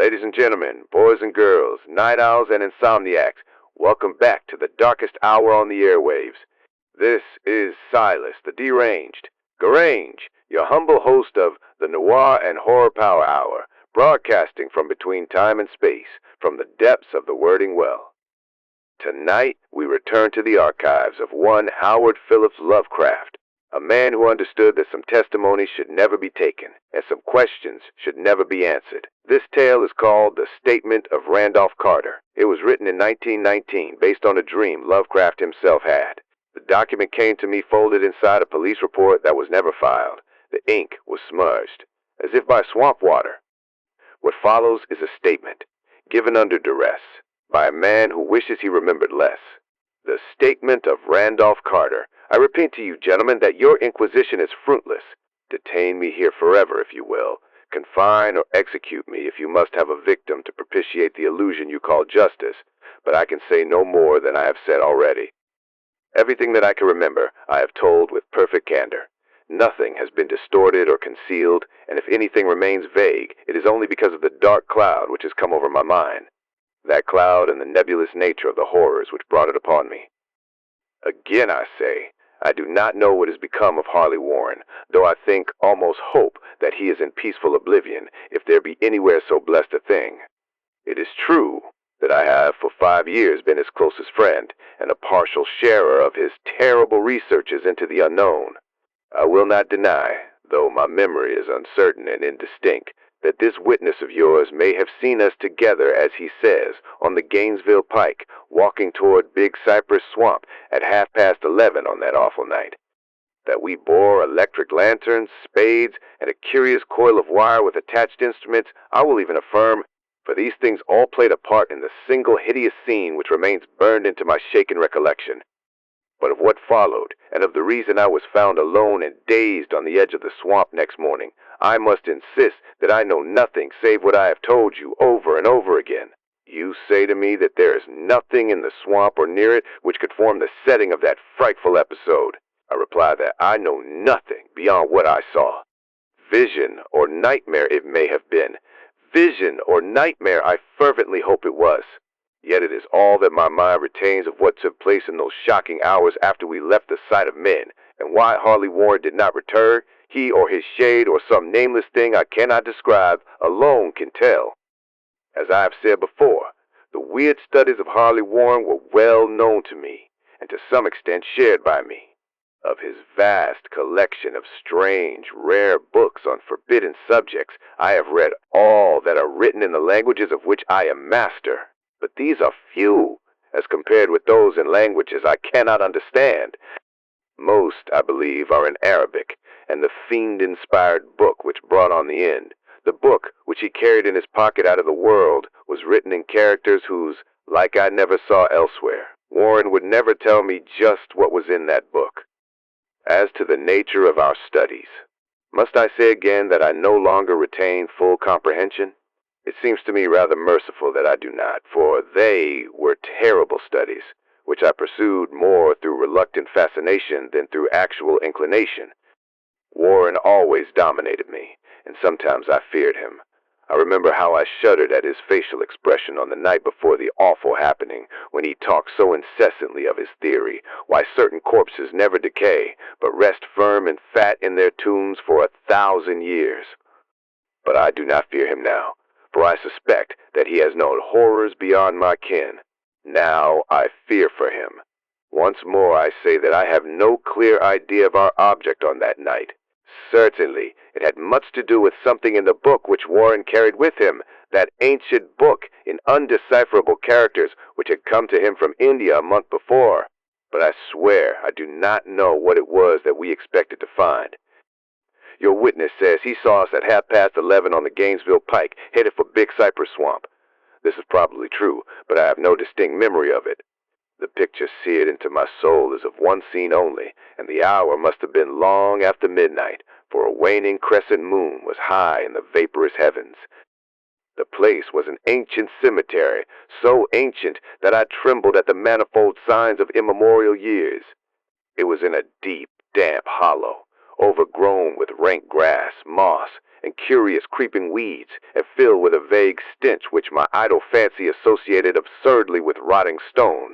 Ladies and gentlemen, boys and girls, night owls and insomniacs, welcome back to the darkest hour on the airwaves. This is Silas, the Deranged, Garaynj, your humble host of the Noir and Horror Power Hour, broadcasting from between time and space, from the depths of the Wyrding well. Tonight, we return to the archives of one Howard Phillips Lovecraft, a man who understood that some testimony should never be taken, and some questions should never be answered. This tale is called The Statement of Randolph Carter. It was written in 1919, based on a dream Lovecraft himself had. The document came to me folded inside a police report that was never filed. The ink was smudged, as if by swamp water. What follows is a statement, given under duress, by a man who wishes he remembered less. The Statement of Randolph Carter. I repeat to you, gentlemen, that your inquisition is fruitless. Detain me here forever, if you will. Confine or execute me if you must have a victim to propitiate the illusion you call justice, but I can say no more than I have said already. Everything that I can remember, I have told with perfect candor. Nothing has been distorted or concealed, and if anything remains vague, it is only because of the dark cloud which has come over my mind. That cloud and the nebulous nature of the horrors which brought it upon me. Again I say, I do not know what has become of Harley Warren, though I think, almost hope, that he is in peaceful oblivion, if there be anywhere so blessed a thing. It is true that I have for 5 years been his closest friend, and a partial sharer of his terrible researches into the unknown. I will not deny, though my memory is uncertain and indistinct, that this witness of yours may have seen us together, as he says, on the Gainesville Pike, walking toward Big Cypress Swamp at 11:30 on that awful night. That we bore electric lanterns, spades, and a curious coil of wire with attached instruments, I will even affirm, for these things all played a part in the single hideous scene which remains burned into my shaken recollection. But of what followed, and of the reason I was found alone and dazed on the edge of the swamp next morning, I must insist that I know nothing save what I have told you over and over again. You say to me that there is nothing in the swamp or near it which could form the setting of that frightful episode. I reply that I know nothing beyond what I saw. Vision or nightmare it may have been. Vision or nightmare I fervently hope it was. Yet it is all that my mind retains of what took place in those shocking hours after we left the sight of men, and why Harley Warren did not return, he or his shade or some nameless thing I cannot describe alone can tell. As I have said before, the weird studies of Harley Warren were well known to me, and to some extent shared by me. Of his vast collection of strange, rare books on forbidden subjects, I have read all that are written in the languages of which I am master. But these are few, as compared with those in languages I cannot understand. Most, I believe, are in Arabic, and the fiend-inspired book which brought on the end, the book which he carried in his pocket out of the world, was written in characters whose like I never saw elsewhere. Warren would never tell me just what was in that book. As to the nature of our studies, must I say again that I no longer retain full comprehension? It seems to me rather merciful that I do not, for they were terrible studies, which I pursued more through reluctant fascination than through actual inclination. Warren always dominated me, and sometimes I feared him. I remember how I shuddered at his facial expression on the night before the awful happening, when he talked so incessantly of his theory, why certain corpses never decay, but rest firm and fat in their tombs for 1,000 years. But I do not fear him now, for I suspect that he has known horrors beyond my ken. Now I fear for him. Once more I say that I have no clear idea of our object on that night. Certainly, it had much to do with something in the book which Warren carried with him, that ancient book in undecipherable characters which had come to him from India a month before. But I swear I do not know what it was that we expected to find. Your witness says he saw us at 11:30 on the Gainesville Pike, headed for Big Cypress Swamp. This is probably true, but I have no distinct memory of it. The picture seared into my soul is of one scene only, and the hour must have been long after midnight, for a waning crescent moon was high in the vaporous heavens. The place was an ancient cemetery, so ancient that I trembled at the manifold signs of immemorial years. It was in a deep, damp hollow, overgrown with rank grass, moss, and curious creeping weeds, and filled with a vague stench which my idle fancy associated absurdly with rotting stone.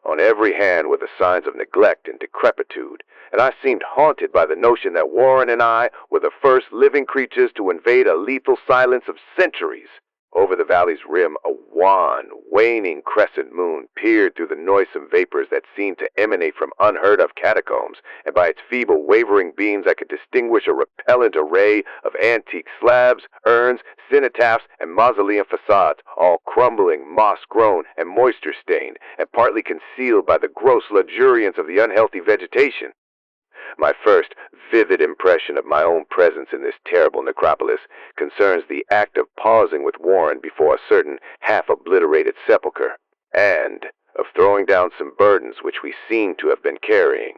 On every hand were the signs of neglect and decrepitude, and I seemed haunted by the notion that Warren and I were the first living creatures to invade a lethal silence of centuries. Over the valley's rim, a wan, waning crescent moon peered through the noisome vapors that seemed to emanate from unheard-of catacombs, and by its feeble, wavering beams I could distinguish a repellent array of antique slabs, urns, cenotaphs, and mausoleum facades, all crumbling, moss-grown, and moisture-stained, and partly concealed by the gross luxuriance of the unhealthy vegetation. My first vivid impression of my own presence in this terrible necropolis concerns the act of pausing with Warren before a certain half-obliterated sepulchre, and of throwing down some burdens which we seemed to have been carrying.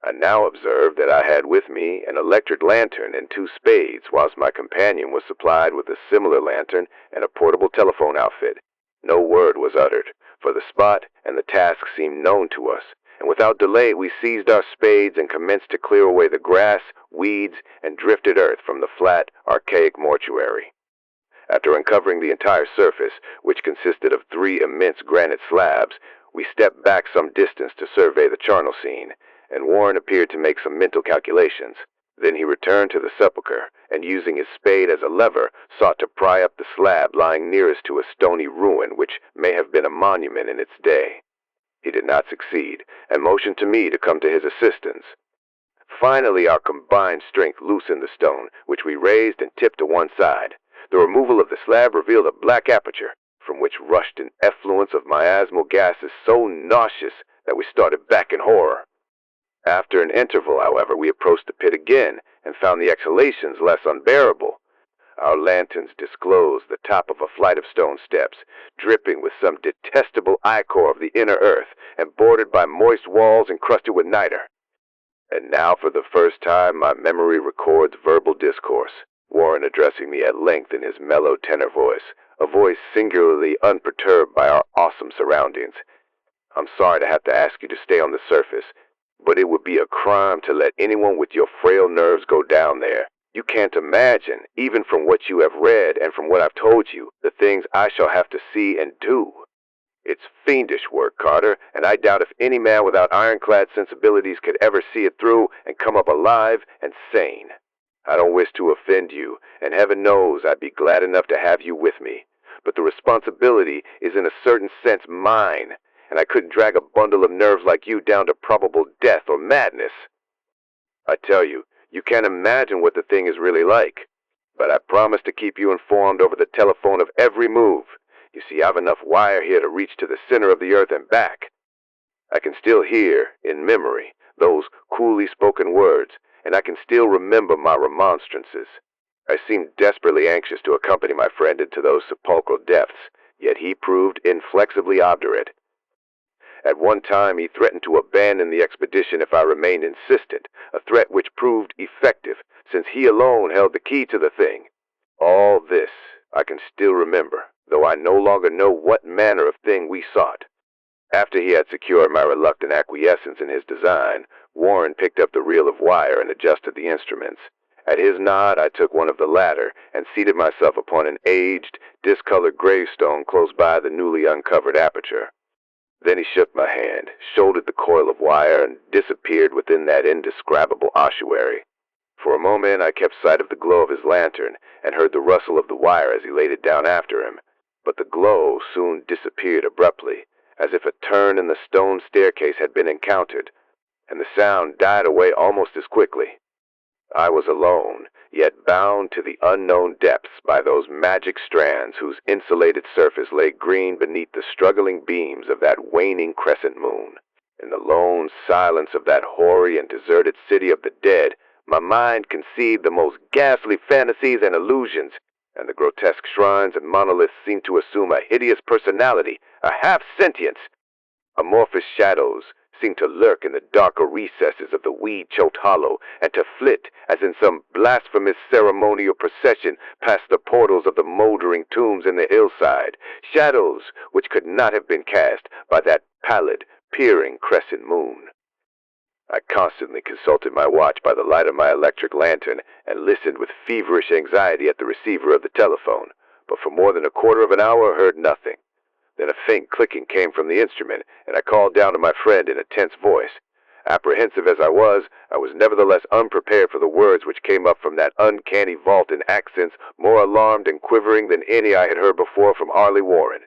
I now observed that I had with me an electric lantern and 2 spades, whilst my companion was supplied with a similar lantern and a portable telephone outfit. No word was uttered, for the spot and the task seemed known to us, and without delay we seized our spades and commenced to clear away the grass, weeds, and drifted earth from the flat, archaic mortuary. After uncovering the entire surface, which consisted of 3 immense granite slabs, we stepped back some distance to survey the charnel scene, and Warren appeared to make some mental calculations. Then he returned to the sepulchre, and using his spade as a lever, sought to pry up the slab lying nearest to a stony ruin which may have been a monument in its day. He did not succeed, and motioned to me to come to his assistance. Finally, our combined strength loosened the stone, which we raised and tipped to one side. The removal of the slab revealed a black aperture, from which rushed an effluence of miasmal gases so nauseous that we started back in horror. After an interval, however, we approached the pit again, and found the exhalations less unbearable. Our lanterns disclosed the top of a flight of stone steps, dripping with some detestable ichor of the inner earth, and bordered by moist walls encrusted with niter. And now for the first time my memory records verbal discourse, Warren addressing me at length in his mellow tenor voice, a voice singularly unperturbed by our awesome surroundings. "I'm sorry to have to ask you to stay on the surface, but it would be a crime to let anyone with your frail nerves go down there. You can't imagine, even from what you have read and from what I've told you, the things I shall have to see and do. It's fiendish work, Carter, and I doubt if any man without ironclad sensibilities could ever see it through and come up alive and sane. I don't wish to offend you, and heaven knows I'd be glad enough to have you with me, but the responsibility is in a certain sense mine, and I couldn't drag a bundle of nerves like you down to probable death or madness. I tell you, you can't imagine what the thing is really like, but I promise to keep you informed over the telephone of every move. You see, I've enough wire here to reach to the center of the earth and back. I can still hear, in memory, those coolly spoken words, and I can still remember my remonstrances. I seemed desperately anxious to accompany my friend into those sepulchral depths, yet he proved inflexibly obdurate. At one time he threatened to abandon the expedition if I remained insistent, a threat which proved effective, since he alone held the key to the thing. All this I can still remember, though I no longer know what manner of thing we sought. After he had secured my reluctant acquiescence in his design, Warren picked up the reel of wire and adjusted the instruments. At his nod, I took one of the latter and seated myself upon an aged, discolored gravestone close by the newly uncovered aperture. Then he shook my hand, shouldered the coil of wire, and disappeared within that indescribable ossuary. For a moment I kept sight of the glow of his lantern, and heard the rustle of the wire as he laid it down after him. But the glow soon disappeared abruptly, as if a turn in the stone staircase had been encountered, and the sound died away almost as quickly. I was alone, yet bound to the unknown depths by those magic strands whose insulated surface lay green beneath the struggling beams of that waning crescent moon. In the lone silence of that hoary and deserted city of the dead, my mind conceived the most ghastly fantasies and illusions, and the grotesque shrines and monoliths seemed to assume a hideous personality, a half-sentience. Amorphous shadows seemed to lurk in the darker recesses of the weed-choked hollow, and to flit, as in some blasphemous ceremonial procession, past the portals of the moldering tombs in the hillside, shadows which could not have been cast by that pallid, peering crescent moon. I constantly consulted my watch by the light of my electric lantern and listened with feverish anxiety at the receiver of the telephone, but for more than a quarter of an hour heard nothing. Then a faint clicking came from the instrument, and I called down to my friend in a tense voice. Apprehensive as I was nevertheless unprepared for the words which came up from that uncanny vault in accents more alarmed and quivering than any I had heard before from Harley Warren.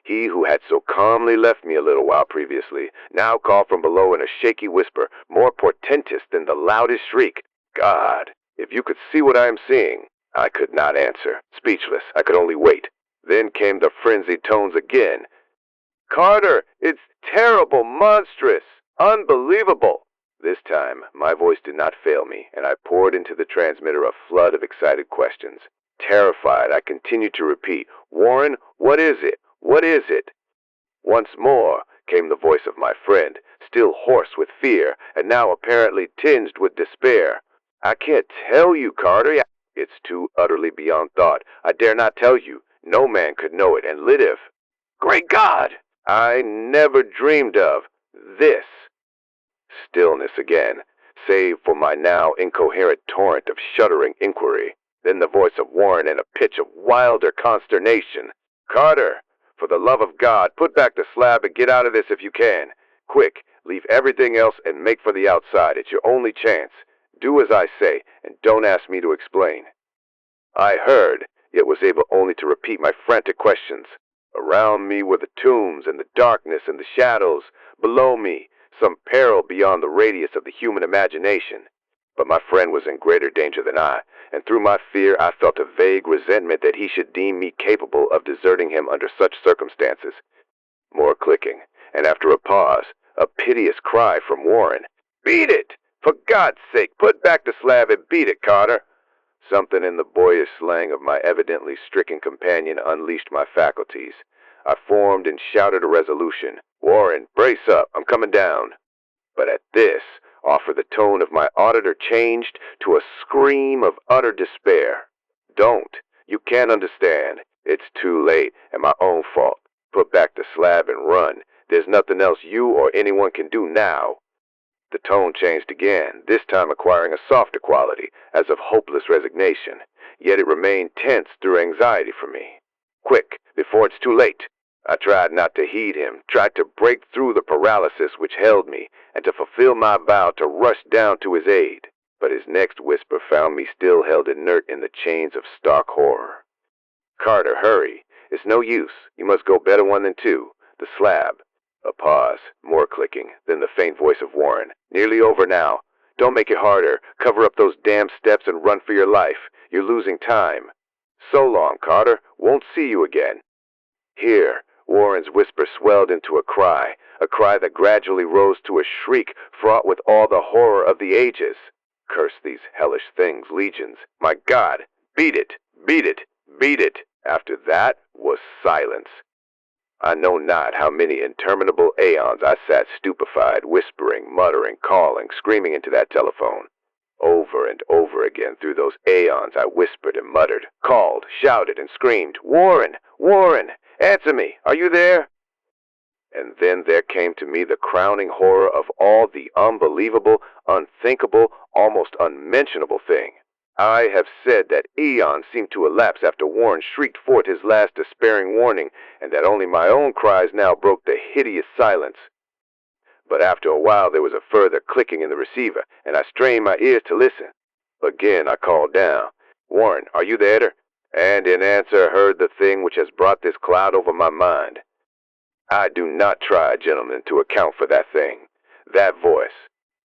He who had so calmly left me a little while previously now called from below in a shaky whisper, more portentous than the loudest shriek. God, if you could see what I am seeing. I could not answer. Speechless, I could only wait. Then came the frenzied tones again. Carter, it's terrible, monstrous, unbelievable. This time, my voice did not fail me, and I poured into the transmitter a flood of excited questions. Terrified, I continued to repeat, Warren, what is it? What is it? Once more came the voice of my friend, still hoarse with fear, and now apparently tinged with despair. I can't tell you, Carter. It's too utterly beyond thought. I dare not tell you. No man could know it and live. Great God! I never dreamed of this. Stillness again, save for my now incoherent torrent of shuddering inquiry. Then the voice of Warren in a pitch of wilder consternation. Carter, for the love of God, put back the slab and get out of this if you can. Quick, leave everything else and make for the outside. It's your only chance. Do as I say, and don't ask me to explain. I heard, yet was able only to repeat my frantic questions. Around me were the tombs and the darkness and the shadows. Below me, some peril beyond the radius of the human imagination. But my friend was in greater danger than I, and through my fear I felt a vague resentment that he should deem me capable of deserting him under such circumstances. More clicking, and after a pause, a piteous cry from Warren. Beat it! For God's sake, put back the slab and beat it, Carter! Something in the boyish slang of my evidently stricken companion unleashed my faculties. I formed and shouted a resolution. Warren, brace up, I'm coming down. But at this offer the tone of my auditor changed to a scream of utter despair. Don't. You can't understand. It's too late, and my own fault. Put back the slab and run. There's nothing else you or anyone can do now. The tone changed again, this time acquiring a softer quality, as of hopeless resignation. Yet it remained tense through anxiety for me. Quick, before it's too late. I tried not to heed him, tried to break through the paralysis which held me, and to fulfill my vow to rush down to his aid. But his next whisper found me still held inert in the chains of stark horror. Carter, hurry. It's no use. You must go better one than two. The slab. A pause, more clicking, then the faint voice of Warren. Nearly over now. Don't make it harder. Cover up those damn steps and run for your life. You're losing time. So long, Carter. Won't see you again. Here, Warren's whisper swelled into a cry that gradually rose to a shriek fraught with all the horror of the ages. Curse these hellish things, legions. My God, beat it, beat it, beat it. After that was silence. I know not how many interminable aeons I sat stupefied, whispering, muttering, calling, screaming into that telephone. Over and over again through those aeons I whispered and muttered, called, shouted, and screamed, Warren! Warren! Answer me! Are you there? And then there came to me the crowning horror of all, the unbelievable, unthinkable, almost unmentionable thing. I have said that eons seemed to elapse after Warren shrieked forth his last despairing warning, and that only my own cries now broke the hideous silence. But after a while there was a further clicking in the receiver, and I strained my ears to listen. Again I called down, Warren, are you there? And in answer heard the thing which has brought this cloud over my mind. I do not try, gentlemen, to account for that thing, that voice,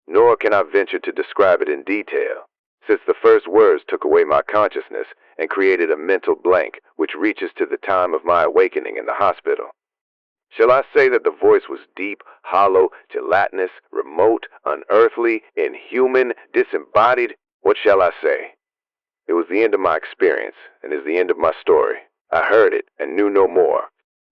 nor can I venture to describe it in detail, since the first words took away my consciousness and created a mental blank which reaches to the time of my awakening in the hospital. Shall I say that the voice was deep, hollow, gelatinous, remote, unearthly, inhuman, disembodied? What shall I say? It was the end of my experience, and is the end of my story. I heard it, and knew no more.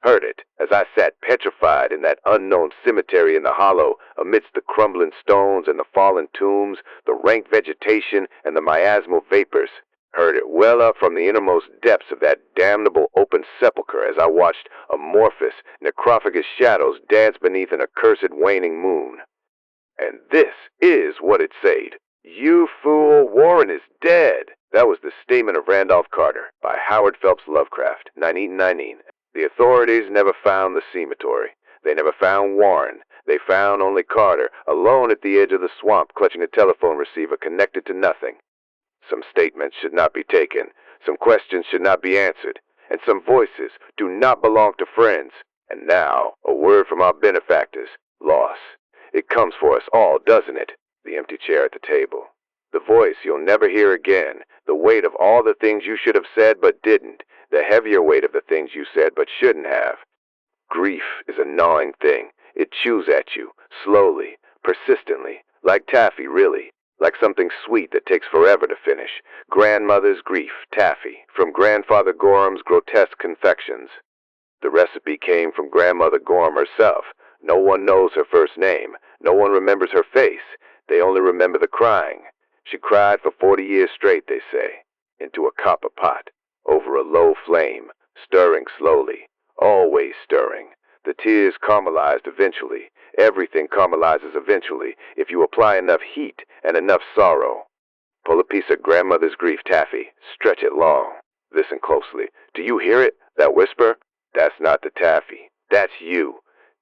Heard it, as I sat petrified in that unknown cemetery in the hollow, amidst the crumbling stones and the fallen tombs, the rank vegetation, and the miasmal vapors. Heard it well up from the innermost depths of that damnable open sepulchre as I watched amorphous, necrophagous shadows dance beneath an accursed waning moon. And this is what it said. You fool, Warren is dead. That was the statement of Randolph Carter by Howard Phelps Lovecraft, 1919. The authorities never found the cemetery. They never found Warren. They found only Carter, alone at the edge of the swamp, clutching a telephone receiver connected to nothing. Some statements should not be taken, some questions should not be answered, and some voices do not belong to friends. And now, a word from our benefactors, loss. It comes for us all, doesn't it? The empty chair at the table. The voice you'll never hear again, the weight of all the things you should have said but didn't, the heavier weight of the things you said but shouldn't have. Grief is a gnawing thing. It chews at you, slowly, persistently, like taffy, really, like something sweet that takes forever to finish. Grandmother's grief, taffy, from Grandfather Gorham's grotesque confections. The recipe came from Grandmother Gorham herself. No one knows her first name. No one remembers her face. They only remember the crying. She cried for 40 years straight, they say, into a copper pot, over a low flame, stirring slowly, always stirring. The tears caramelized eventually. Everything caramelizes eventually if you apply enough heat and enough sorrow. Pull a piece of Grandmother's grief taffy, stretch it long. Listen closely. Do you hear it? That whisper? That's not the taffy. That's you.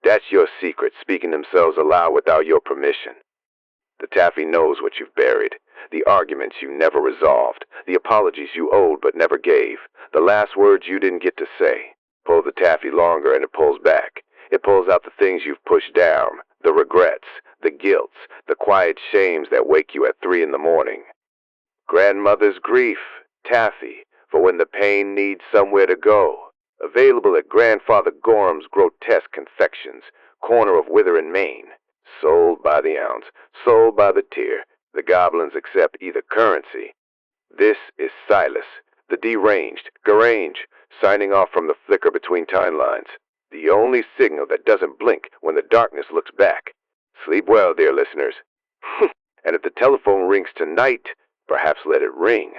That's your secrets speaking themselves aloud without your permission. The taffy knows what you've buried. The arguments you never resolved. The apologies you owed but never gave. The last words you didn't get to say. Pull the taffy longer and it pulls back. It pulls out the things you've pushed down. The regrets. The guilts. The quiet shames that wake you at 3 in the morning. Grandmother's grief. Taffy. For when the pain needs somewhere to go. Available at Grandfather Gorham's grotesque confections. Corner of Wyrding, Maine. Sold by the ounce. Sold by the tier. The goblins accept either currency. This is Silas, the deranged, Garaynj, signing off from the flicker between timelines. The only signal that doesn't blink when the darkness looks back. Sleep well, dear listeners. And if the telephone rings tonight, perhaps let it ring.